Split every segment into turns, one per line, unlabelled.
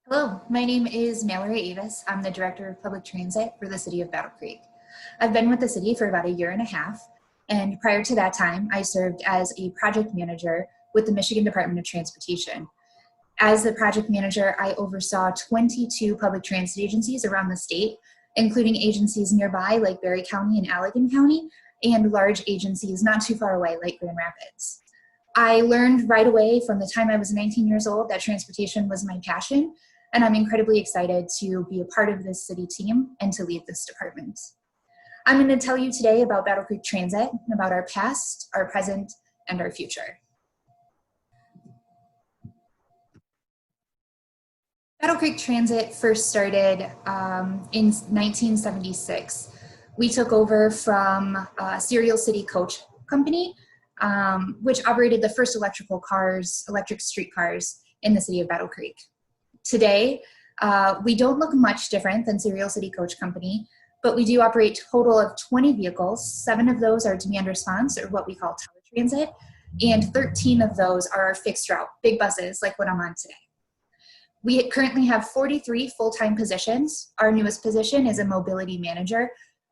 Hello, my name is Mallory Avis. I'm the Director of Public Transit for the City of Battle Creek. I've been with the city for about a year and a half, and prior to that time, I served as a project manager with the Michigan Department of Transportation. As the project manager, I oversaw 22 public transit agencies around the state, including agencies nearby like Berry County and Allegan County, and large agencies not too far away like Grand Rapids. I learned right away from the time I was 19 years old that transportation was my passion, and I'm incredibly excited to be a part of this city team and to lead this department. I'm going to tell you today about Battle Creek Transit, about our past, our present, and our future. Battle Creek Transit first started in 1976. We took over from Serial City Coach Company, which operated the first electric streetcars in the city of Battle Creek. Today, we don't look much different than Serial City Coach Company, but we do operate a total of 20 vehicles. 7 of those are demand response, or what we call teletransit, and 13 of those are our fixed route, big buses like what I'm on today. We currently have 43 full-time positions. Our newest position is a mobility manager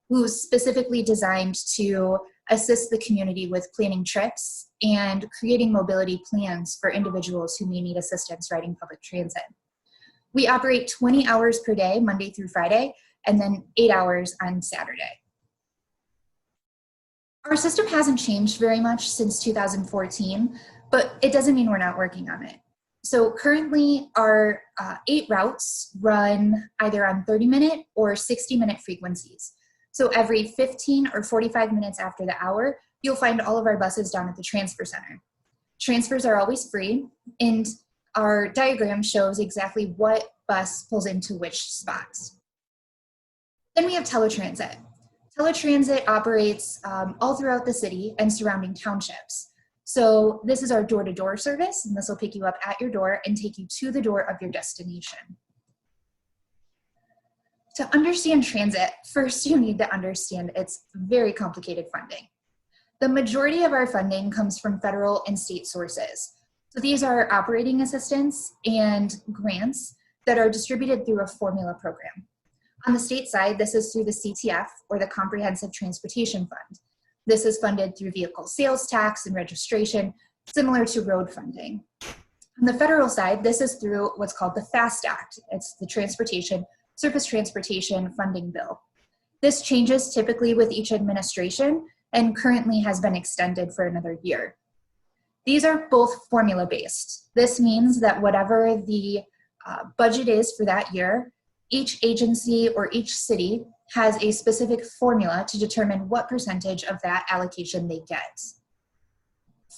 who's specifically designed to assist the community with planning trips and creating mobility plans for individuals who may need assistance riding public transit. We operate 20 hours per day, Monday through Friday, and then 8 hours on Saturday. Our system hasn't changed very much since 2014, but it doesn't mean we're not working on it. So currently our 8 routes run either on 30-minute or 60-minute frequencies. So every 15 or 45 minutes after the hour, you'll find all of our buses down at the transfer center. Transfers are always free, and our diagram shows exactly what bus pulls into which spots. Then we have teletransit. Teletransit operates all throughout the city and surrounding townships. So this is our door-to-door service, and this will pick you up at your door and take you to the door of your destination. To understand transit, first you need to understand its very complicated funding. The majority of our funding comes from federal and state sources. So these are operating assistance and grants that are distributed through a formula program. On the state side, this is through the CTF, or the Comprehensive Transportation Fund. This is funded through vehicle sales tax and registration, similar to road funding. On the federal side, this is through what's called the FAST Act. It's the Surface Transportation Funding Bill. This changes typically with each administration and currently has been extended for another year. These are both formula-based. This means that whatever the budget is for that year, each agency or each city has a specific formula to determine what percentage of that allocation they get.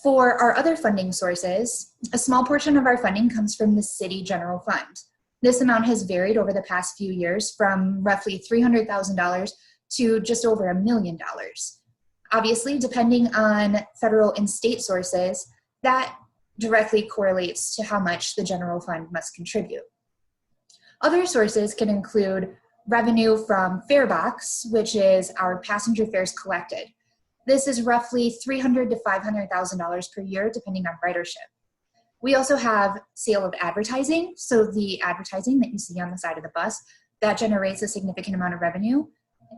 For our other funding sources, a small portion of our funding comes from the city general fund. This amount has varied over the past few years from roughly $300,000 to just over $1 million. Obviously, depending on federal and state sources, that directly correlates to how much the general fund must contribute. Other sources can include revenue from farebox, which is our passenger fares collected. This is roughly $300,000 to $500,000 per year, depending on ridership. We also have sale of advertising, so the advertising that you see on the side of the bus, that generates a significant amount of revenue.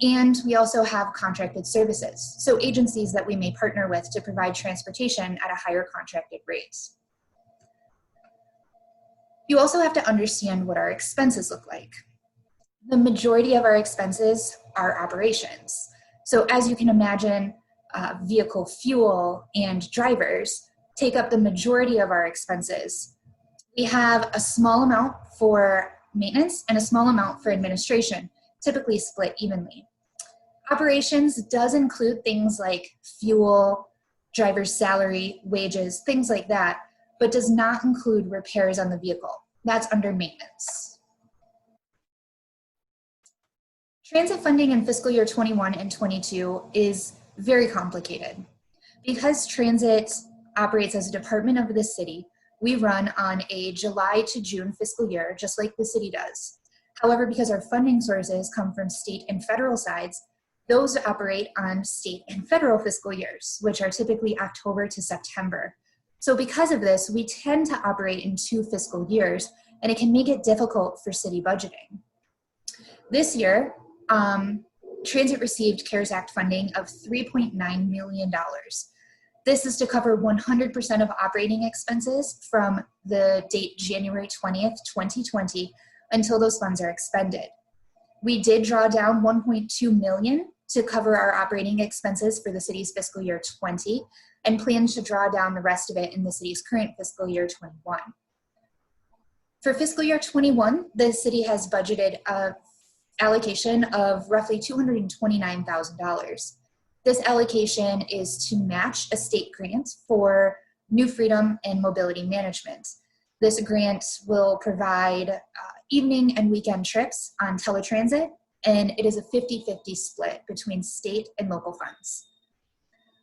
And we also have contracted services, so agencies that we may partner with to provide transportation at a higher contracted rate. You also have to understand what our expenses look like. The majority of our expenses are operations. So as you can imagine, vehicle fuel and drivers take up the majority of our expenses. We have a small amount for maintenance and a small amount for administration, typically split evenly. Operations does include things like fuel, driver's salary, wages, things like that, but does not include repairs on the vehicle. That's under maintenance. Transit funding in fiscal year 21 and 22 is very complicated. Because transit operates as a department of the city, we run on a July to June fiscal year, just like the city does. However, because our funding sources come from state and federal sides, those operate on state and federal fiscal years, which are typically October to September. So because of this, we tend to operate in 2 fiscal years and it can make it difficult for city budgeting. This year, Transit received CARES Act funding of $3.9 million. This is to cover 100% of operating expenses from the date January 20th, 2020 until those funds are expended. We did draw down $1.2 million to cover our operating expenses for the city's fiscal year 20 and plan to draw down the rest of it in the city's current fiscal year 21. For fiscal year 21, the city has budgeted a allocation of roughly $229,000. This allocation is to match a state grant for New Freedom and Mobility Management. This grant will provide evening and weekend trips on teletransit, and it is a 50-50 split between state and local funds.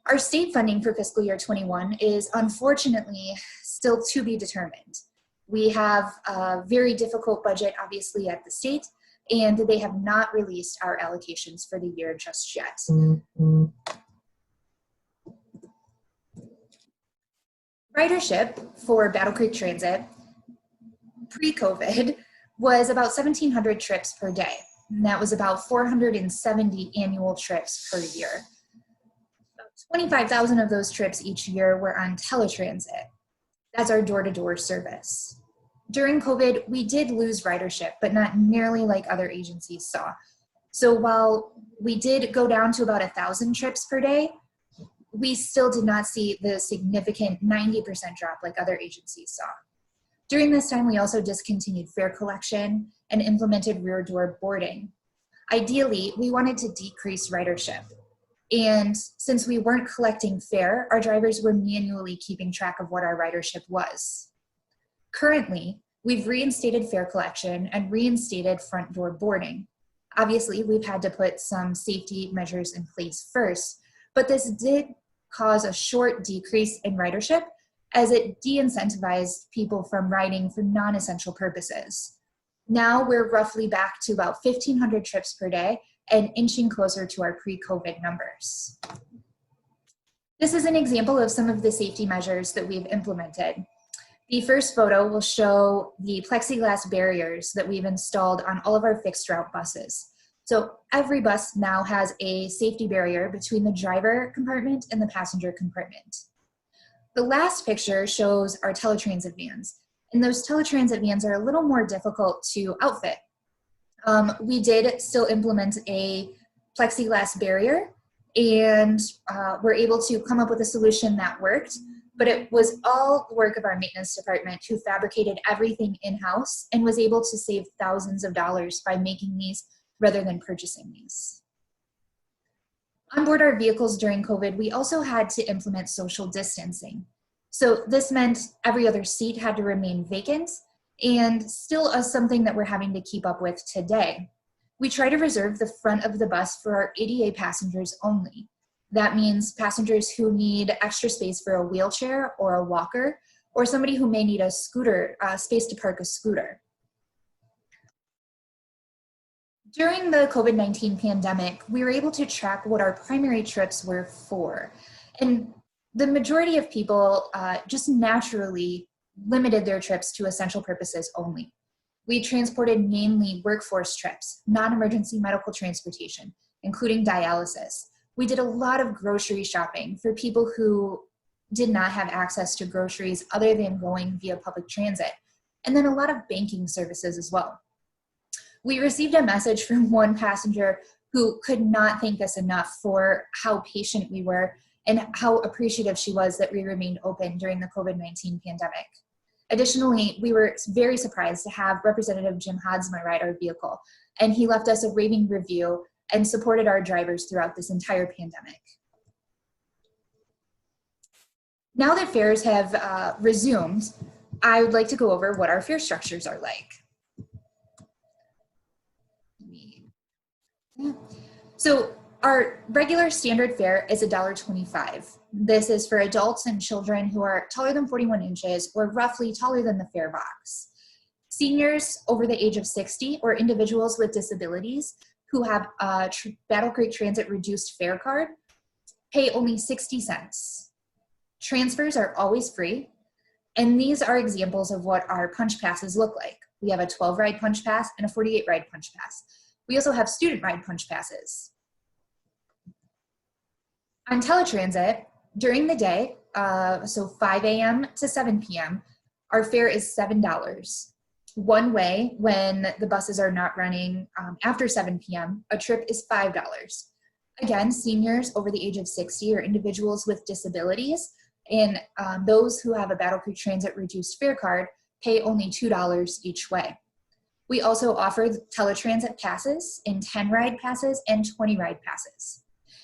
Our state funding for fiscal year 21 is unfortunately still to be determined. We have a very difficult budget, obviously, at the state, and they have not released our allocations for the year just yet. Ridership for Battle Creek Transit pre-COVID was about 1,700 trips per day. And that was about 470 annual trips per year. 25,000 of those trips each year were on teletransit. That's our door-to-door service. During COVID, we did lose ridership, but not nearly like other agencies saw. So while we did go down to about 1,000 trips per day, we still did not see the significant 90% drop like other agencies saw. During this time, we also discontinued fare collection and implemented rear door boarding. Ideally, we wanted to decrease ridership. And since we weren't collecting fare, our drivers were manually keeping track of what our ridership was. Currently, we've reinstated fare collection and reinstated front door boarding. Obviously, we've had to put some safety measures in place first, but this did cause a short decrease in ridership as it de-incentivized people from riding for non-essential purposes. Now we're roughly back to about 1,500 trips per day and inching closer to our pre-COVID numbers. This is an example of some of the safety measures that we've implemented. The first photo will show the plexiglass barriers that we've installed on all of our fixed route buses. So every bus now has a safety barrier between the driver compartment and the passenger compartment. The last picture shows our teletransit vans, and those teletransit vans are a little more difficult to outfit. We did still implement a plexiglass barrier, and were able to come up with a solution that worked, but it was all the work of our maintenance department who fabricated everything in-house and was able to save thousands of dollars by making these rather than purchasing these. On board our vehicles during COVID, we also had to implement social distancing. So this meant every other seat had to remain vacant, and still something that we're having to keep up with today. We try to reserve the front of the bus for our ADA passengers only. That means passengers who need extra space for a wheelchair or a walker, or somebody who may need a scooter, space to park a scooter. During the COVID-19 pandemic, we were able to track what our primary trips were for. And the majority of people just naturally limited their trips to essential purposes only. We transported mainly workforce trips, non-emergency medical transportation, including dialysis. We did a lot of grocery shopping for people who did not have access to groceries other than going via public transit, and then a lot of banking services as well. We received a message from one passenger who could not thank us enough for how patient we were and how appreciative she was that we remained open during the COVID-19 pandemic. Additionally, we were very surprised to have Representative Jim Hodsma ride our vehicle, and he left us a raving review and supported our drivers throughout this entire pandemic. Now that fares have resumed, I would like to go over what our fare structures are like. So our regular standard fare is $1.25. This is for adults and children who are taller than 41 inches or roughly taller than the fare box. Seniors over the age of 60 or individuals with disabilities who have a Battle Creek Transit reduced fare card pay only 60 cents. Transfers are always free, and these are examples of what our punch passes look like. We have a 12 ride punch pass and a 48 ride punch pass. We also have student ride punch passes. On teletransit, during the day, so 5 a.m. to 7 p.m., our fare is $7. One way, when the buses are not running after 7 p.m., a trip is $5. Again, seniors over the age of 60 or individuals with disabilities and those who have a Battle Creek Transit reduced fare card pay only $2 each way. We also offer teletransit passes in 10 ride passes and 20 ride passes.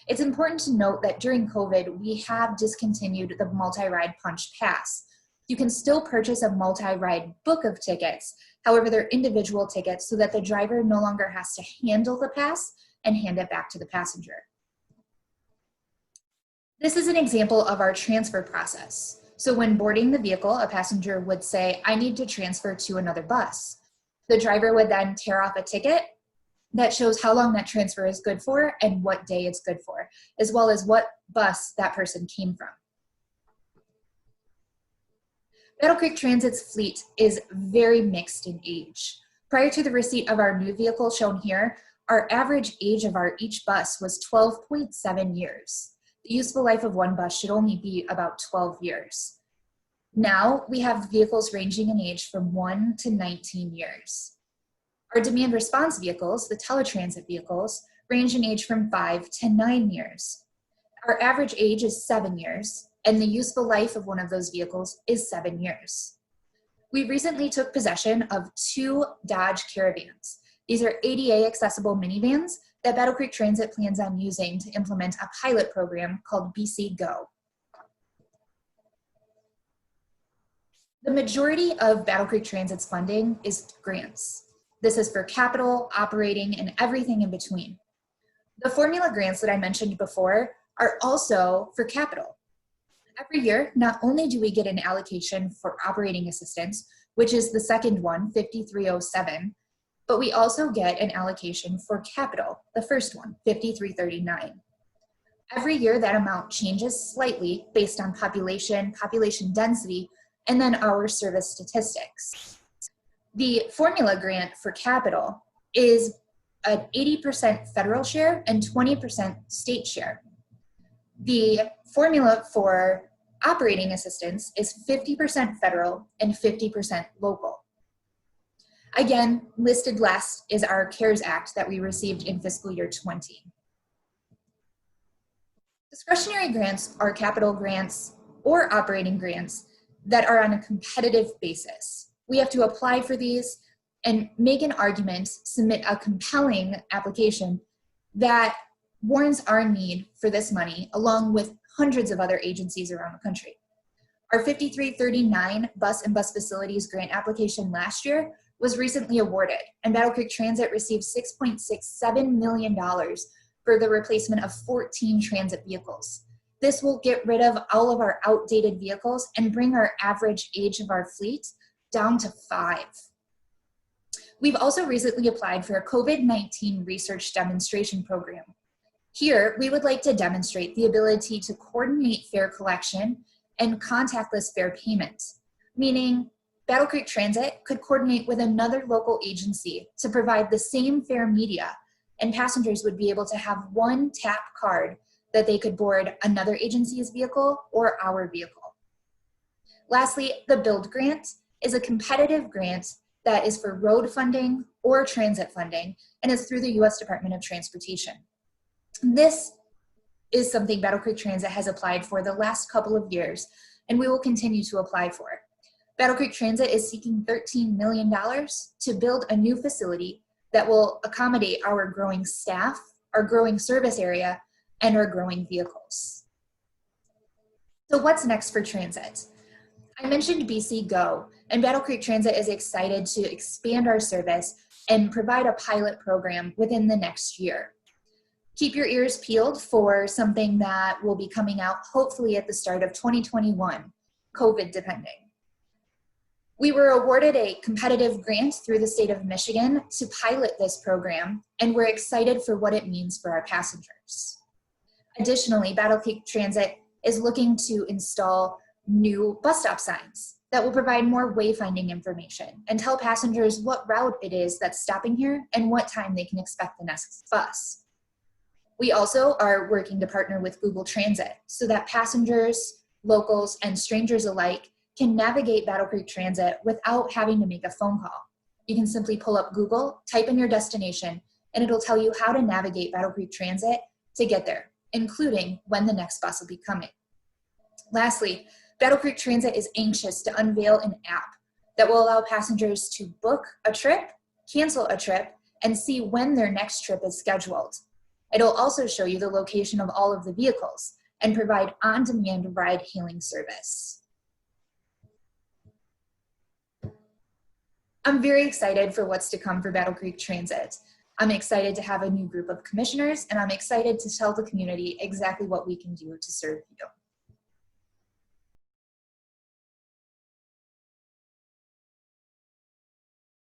It's important to note that during COVID, we have discontinued the multi-ride punch pass. You can still purchase a multi-ride book of tickets. However, they're individual tickets so that the driver no longer has to handle the pass and hand it back to the passenger. This is an example of our transfer process. So when boarding the vehicle, a passenger would say, "I need to transfer to another bus." The driver would then tear off a ticket that shows how long that transfer is good for and what day it's good for, as well as what bus that person came from. Battle Creek Transit's fleet is very mixed in age. Prior to the receipt of our new vehicle shown here, our average age of each bus was 12.7 years. The useful life of one bus should only be about 12 years. Now we have vehicles ranging in age from 1 to 19 years. Our demand response vehicles, the teletransit vehicles, range in age from 5 to 9 years. Our average age is 7 years, and the useful life of one of those vehicles is 7 years. We recently took possession of 2 Dodge Caravans. These are ADA accessible minivans that Battle Creek Transit plans on using to implement a pilot program called BC Go. The majority of Battle Creek Transit's funding is grants. This is for capital, operating, and everything in between. The formula grants that I mentioned before are also for capital. Every year, not only do we get an allocation for operating assistance, which is the second one, 5307, but we also get an allocation for capital, the first one, 5339. Every year, that amount changes slightly based on population density, and then our service statistics. The formula grant for capital is an 80% federal share and 20% state share. The formula for operating assistance is 50% federal and 50% local. Again, listed last is our CARES Act that we received in fiscal year 20. Discretionary grants are capital grants or operating grants that are on a competitive basis. We have to apply for these and make an argument, submit a compelling application that warrants our need for this money, along with hundreds of other agencies around the country. Our 5339 bus and bus facilities grant application last year was recently awarded, and Battle Creek Transit received $6.67 million for the replacement of 14 transit vehicles. This will get rid of all of our outdated vehicles and bring our average age of our fleet down to 5. We've also recently applied for a COVID-19 research demonstration program. Here, we would like to demonstrate the ability to coordinate fare collection and contactless fare payment, meaning Battle Creek Transit could coordinate with another local agency to provide the same fare media, and passengers would be able to have one tap card that they could board another agency's vehicle or our vehicle. Lastly, the Build Grant is a competitive grant that is for road funding or transit funding and is through the U.S. Department of Transportation. This is something Battle Creek Transit has applied for the last couple of years, and we will continue to apply for it. Battle Creek Transit is seeking $13 million to build a new facility that will accommodate our growing staff, our growing service area, and our growing vehicles. So what's next for transit? I mentioned BC Go, and Battle Creek Transit is excited to expand our service and provide a pilot program within the next year. Keep your ears peeled for something that will be coming out hopefully at the start of 2021, COVID depending. We were awarded a competitive grant through the state of Michigan to pilot this program, and we're excited for what it means for our passengers. Additionally, Battle Creek Transit is looking to install new bus stop signs that will provide more wayfinding information and tell passengers what route it is that's stopping here and what time they can expect the next bus. We also are working to partner with Google Transit so that passengers, locals, and strangers alike can navigate Battle Creek Transit without having to make a phone call. You can simply pull up Google, type in your destination, and it'll tell you how to navigate Battle Creek Transit to get there, including when the next bus will be coming. Lastly, Battle Creek Transit is anxious to unveil an app that will allow passengers to book a trip, cancel a trip, and see when their next trip is scheduled. It'll also show you the location of all of the vehicles and provide on-demand ride-hailing service. I'm very excited for what's to come for Battle Creek Transit. I'm excited to have a new group of commissioners, and I'm excited to tell the community exactly what we can do to serve you.